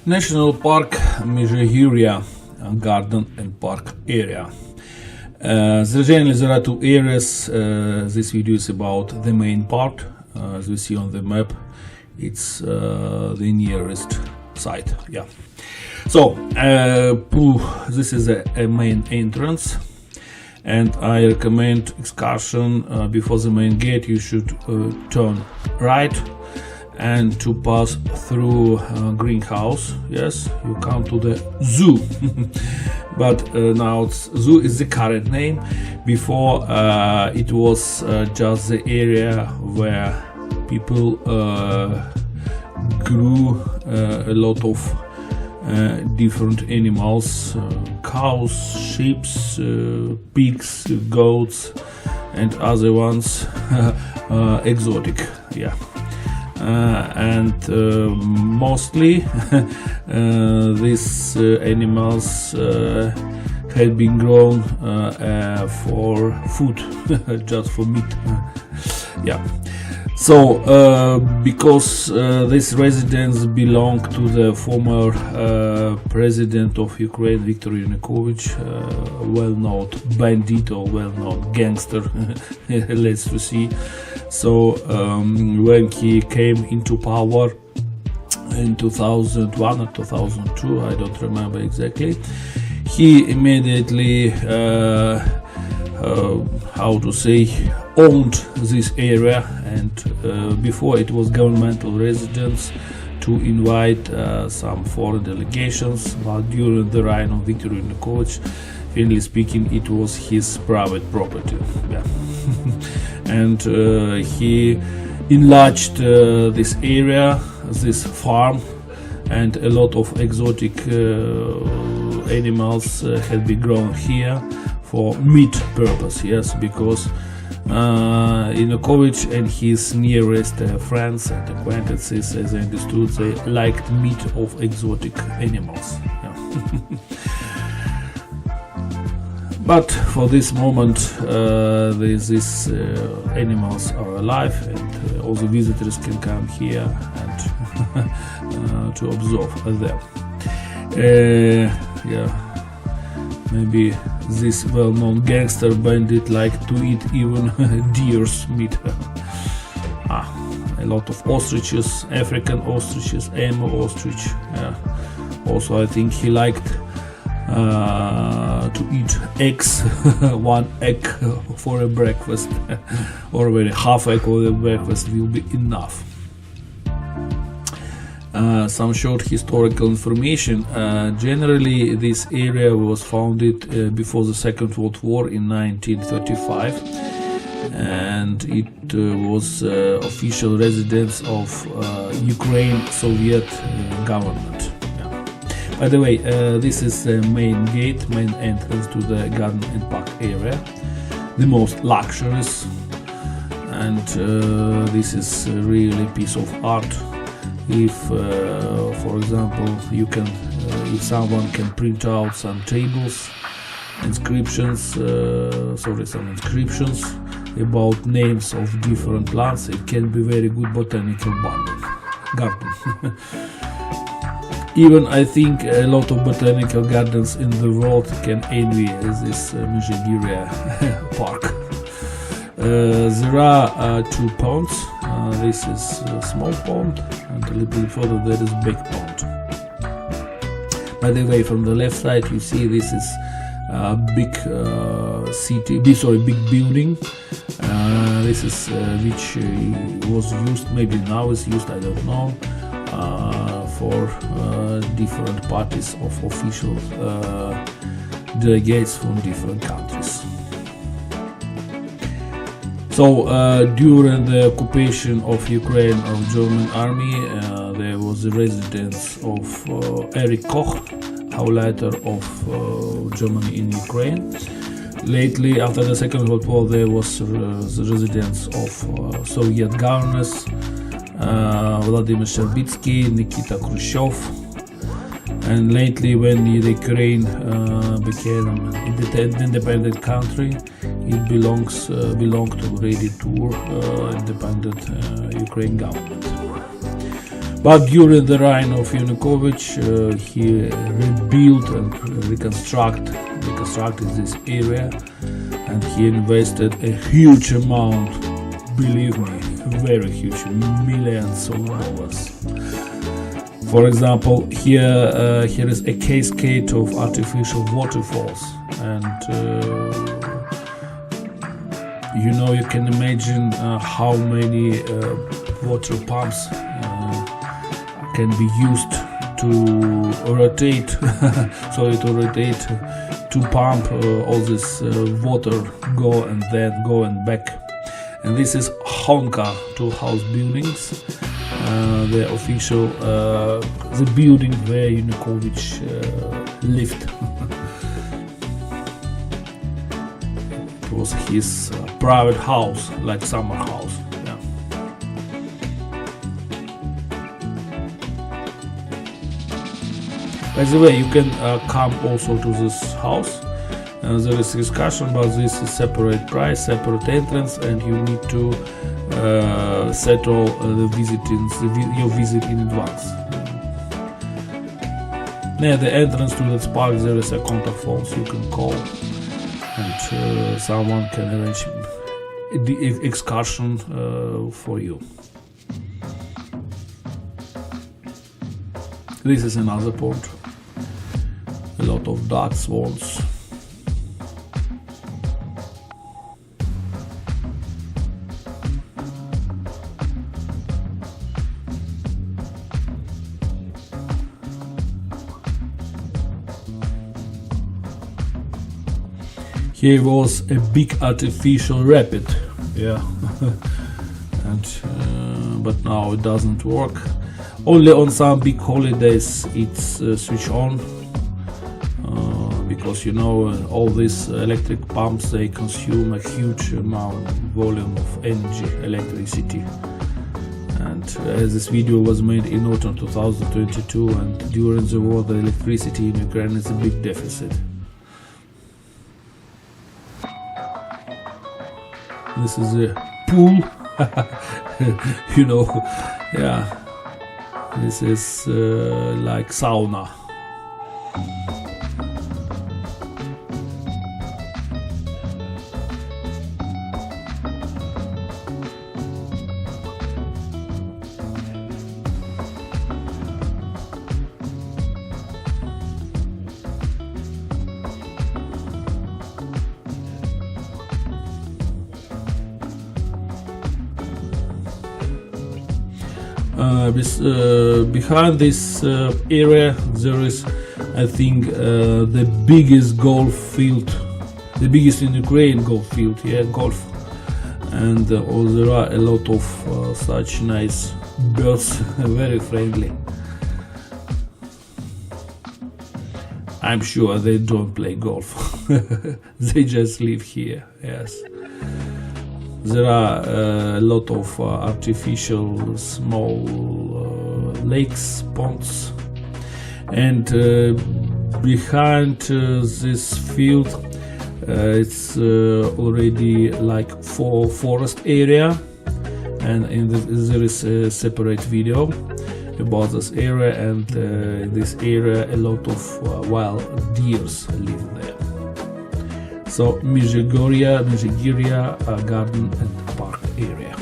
National Park Mezhyhirya Garden and Park area. Generally there are two areas. This video is about the main part. As we see on the map, it's the nearest site. Yeah. So this is a main entrance, and I recommend excursion before the main gate. You should turn right and to pass through greenhouse. Yes, you come to the zoo. But now zoo is the current name. Before it was just the area where people grew a lot of different animals, cows, sheep, pigs, goats, and other ones, exotic. Yeah. And mostly these animals had been grown for food, just for meat. Yeah. So because these residents belong to the former president of Ukraine, Viktor Yanukovych, well-known bandit or well-known gangster, let's see. So when he came into power in 2001 or 2002, I don't remember exactly, he immediately owned this area, and before it was governmental residence to invite some foreign delegations, but during the reign of Viktor Yanukovych, finally speaking, it was his private property. Yeah. And he enlarged this area, this farm, and a lot of exotic animals had been grown here for meat purpose. Yes, because Yanukovych and his nearest friends and acquaintances, as I understood, they liked meat of exotic animals. Yeah. But for this moment, these animals are alive, and all the visitors can come here and to observe them. Yeah, maybe this well-known gangster bandit like to eat even deer's meat. A lot of ostriches, African ostriches, Amur ostrich. Yeah. Also, I think he liked to eat eggs, one egg for a breakfast, or maybe half egg for a breakfast will be enough. Some short historical information. Generally, this area was founded before the Second World War in 1935, and it was official residence of Ukraine Soviet government. By the way, this is the main gate, main entrance to the garden and park area, the most luxurious, and this is really a piece of art. If, for example, you can, if someone can print out some tables, inscriptions about names of different plants, it can be very good botanical garden. Even I think a lot of botanical gardens in the world can envy this Mezhyhirya park. There are two ponds. This is a small pond, and a little bit further there is big pond. By the way, from the left side you see this is a big big building. This is which was used, maybe now is used, I don't know, for different parties of official delegates from different countries. So during the occupation of Ukraine of German army, there was the residence of Erich Koch, Gauleiter of Germany in Ukraine. Lately, after the Second World War, there was the residence of Soviet governors, Vladimir Shcherbitsky, Nikita Khrushchev, and lately when the Ukraine became an independent country, it belonged to already to independent Ukraine government. But during the reign of Yanukovych, he rebuilt and reconstructed this area, and he invested a huge amount, believe me, very huge, millions of dollars. For example, here is a cascade of artificial waterfalls, and you can imagine how many water pumps can be used to rotate, to pump all this water, go and back. And this is Khonka, two house buildings, the official, the building where Yanukovych lived. It was his private house, like summer house. Yeah. By the way, you can come also to this house. There is discussion about this, separate price, separate entrance, and you need to settle your visit in advance. Near the entrance to that park there is a contact phone, so you can call, and someone can arrange the excursion for you. This is another port. A lot of dark swans. Here was a big artificial rapid, yeah, and but now it doesn't work. Only on some big holidays it's switched on, because all these electric pumps, they consume a huge volume of energy, electricity. And this video was made in autumn 2022, and during the war the electricity in Ukraine is a big deficit. This is a pool, yeah, this is like sauna. Behind this area there is, I think, the biggest golf field, the biggest in Ukraine golf field, yeah, golf. And there are a lot of such nice birds, very friendly. I'm sure they don't play golf, they just live here, yes. There are a lot of artificial small lakes, ponds, and behind this field it's already like forest area, and there is a separate video about this area, and in this area a lot of wild deers live there. So Mezhyhirya garden and park area.